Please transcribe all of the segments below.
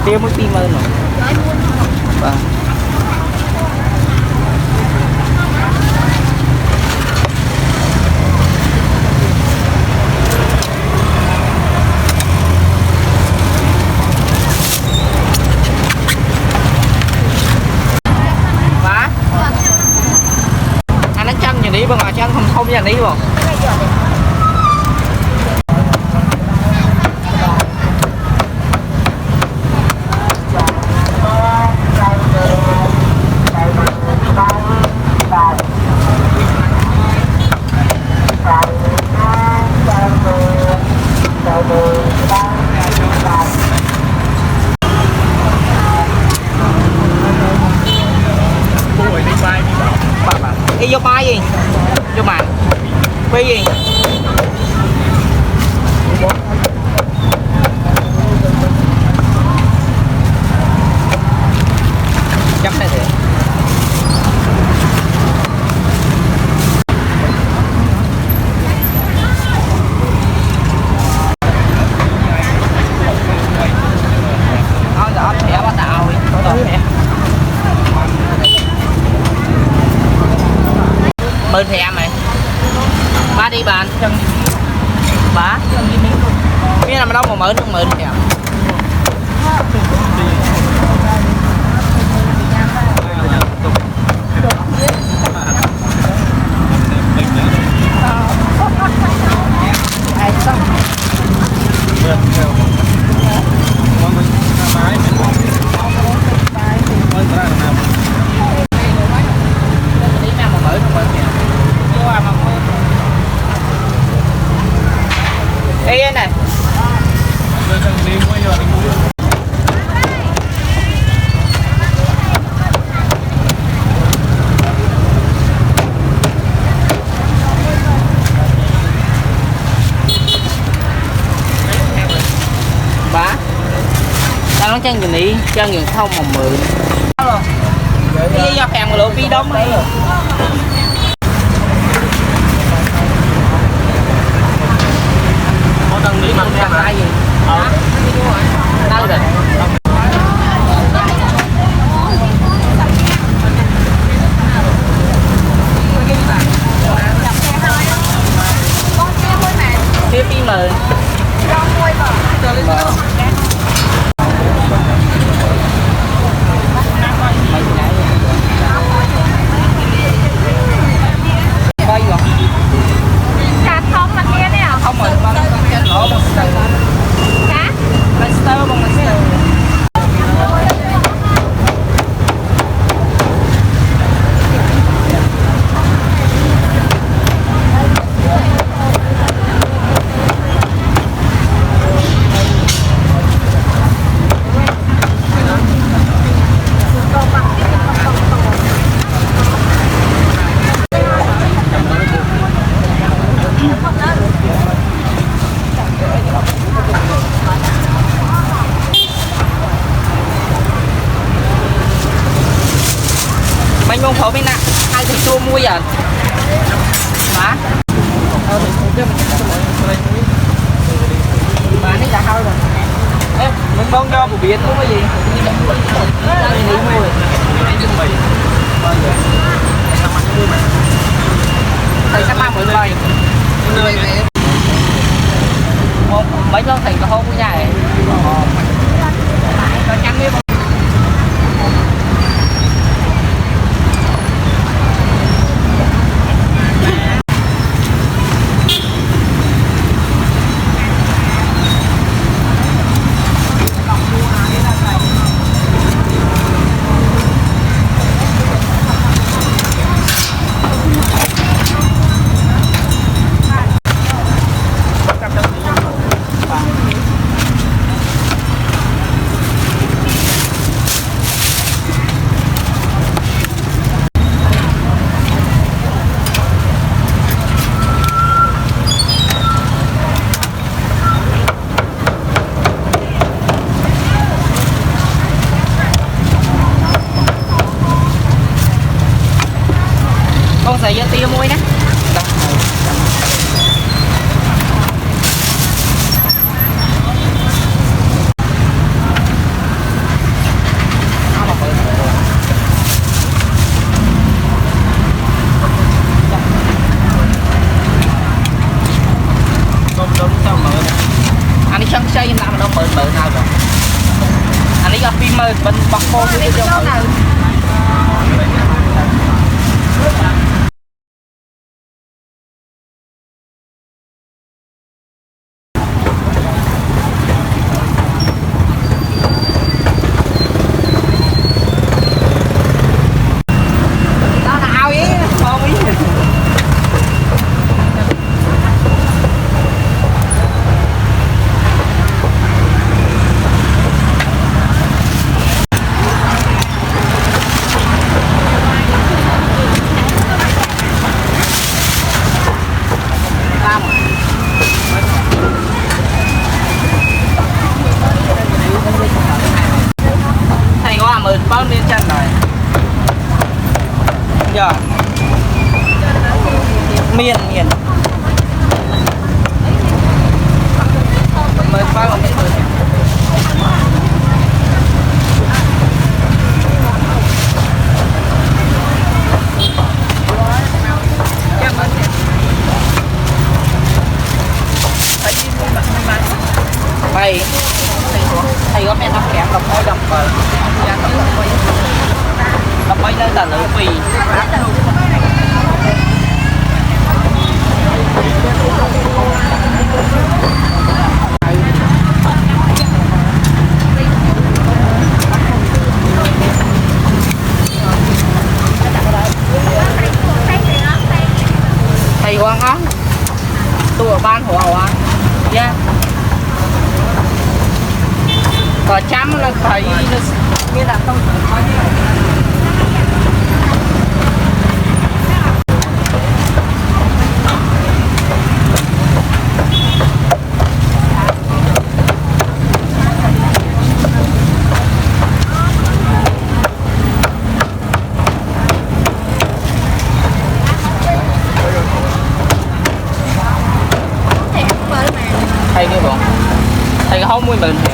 Tiêu mới pin mơ rồi. Vâng. Má. Anh đánh chân nhà đi bên ngoài chân không nhà đi không? Đi vô bay gì? Vô mạng. Phi gì? Chắc thế thì. Mơn thẻ mày. Ba đi bạn. Bá. Biết là mà đâu mà mơn không mơn thẻ. Ê này. Bá. Tao nói chân gì chân gì không mà mượn. Đi ra phèn mà lộ phi đông đi. Đi bằng xe hai gì? Đâu rồi? Phía phi mờ. Coi rồi. Cá không mà kia nè. Không rồi, con trên lỗ một cá. Master bằng master. mấy mông phở bên nè hai thịt chua mua giờ má mà nó đã hơi rồi em mình mong cho một biển muốn cái gì thầy sắp mang mọi người mấy con thầy có không có nhà này có nhắn biết không con xài dưa tiêu muối nè anh ấy chân xây làm đâu mở nào rồi anh ấy gặp phim mời bên bọc cô đi đâu nào bao nhiêu chân rồi giờ miền mới bao nhiêu người thầy thầy có mẹ thằng kém đọc thôi đọc rồi đọc mấy nơi là lỡ vì thầy Quang á tôi ở ban hộ á nha có chăm là thầy như là không có thầy như bọn thầy có không mua mình thì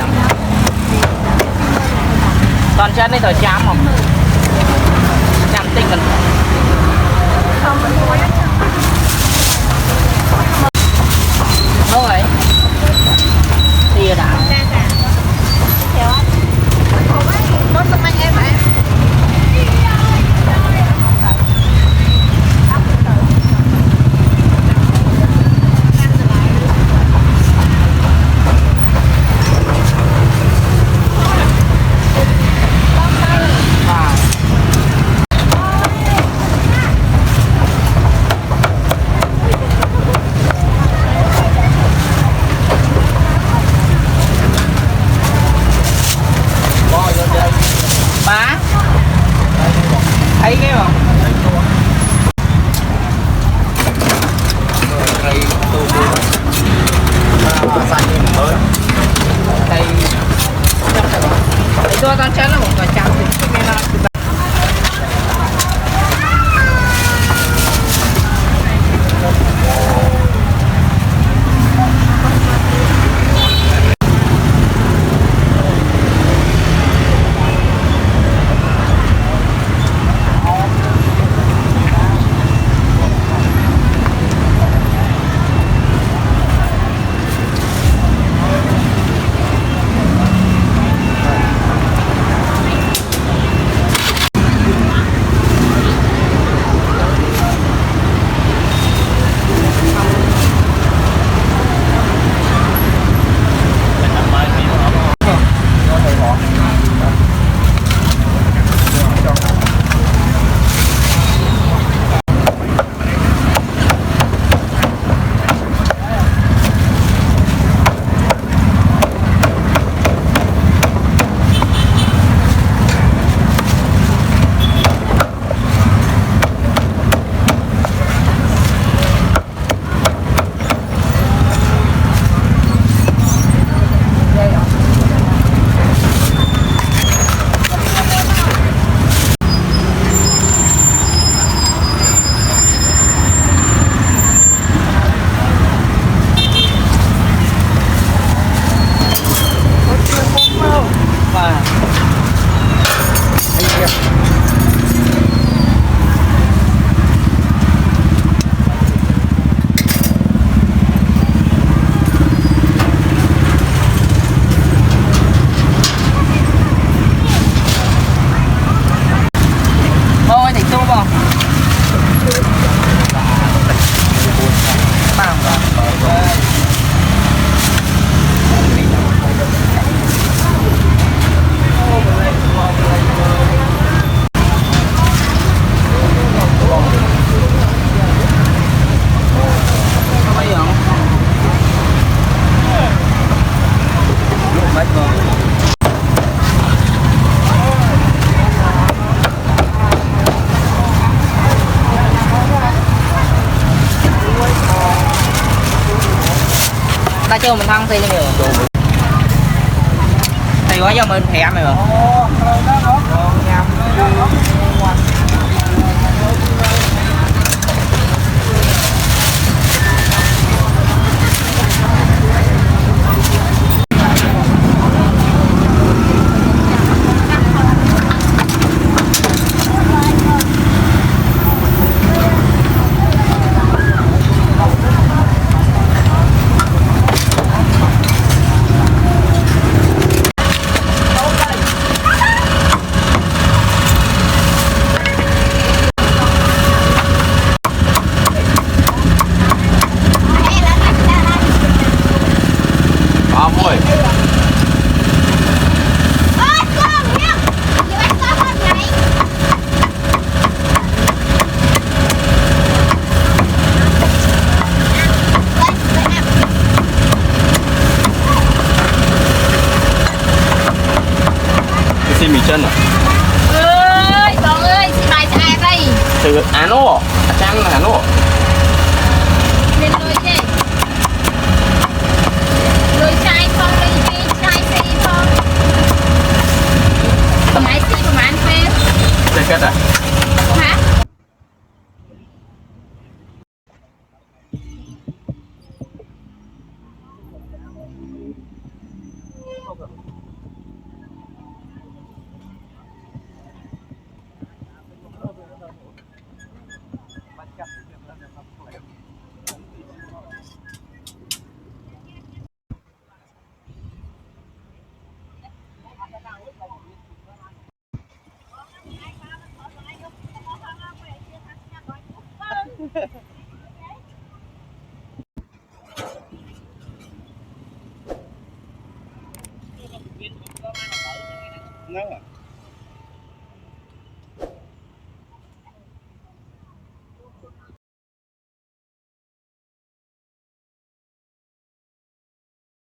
toàn chân đây thời chám không chám tinh cần thôi thì đã nó xung quanh em hả má thấy cái không thầy tôi con chân là một quả chạm thì cho mình thăng thì nhiều thì có cho mình thẻ mày mà xin mì chân à? ơi con ơi xin bài chạy đây Từ Hà Nội, Trang Hà Nội. lên lôi đi lôi chạy không lôi đi chạy xe không máy xe của bạn phê Đây kết à? hả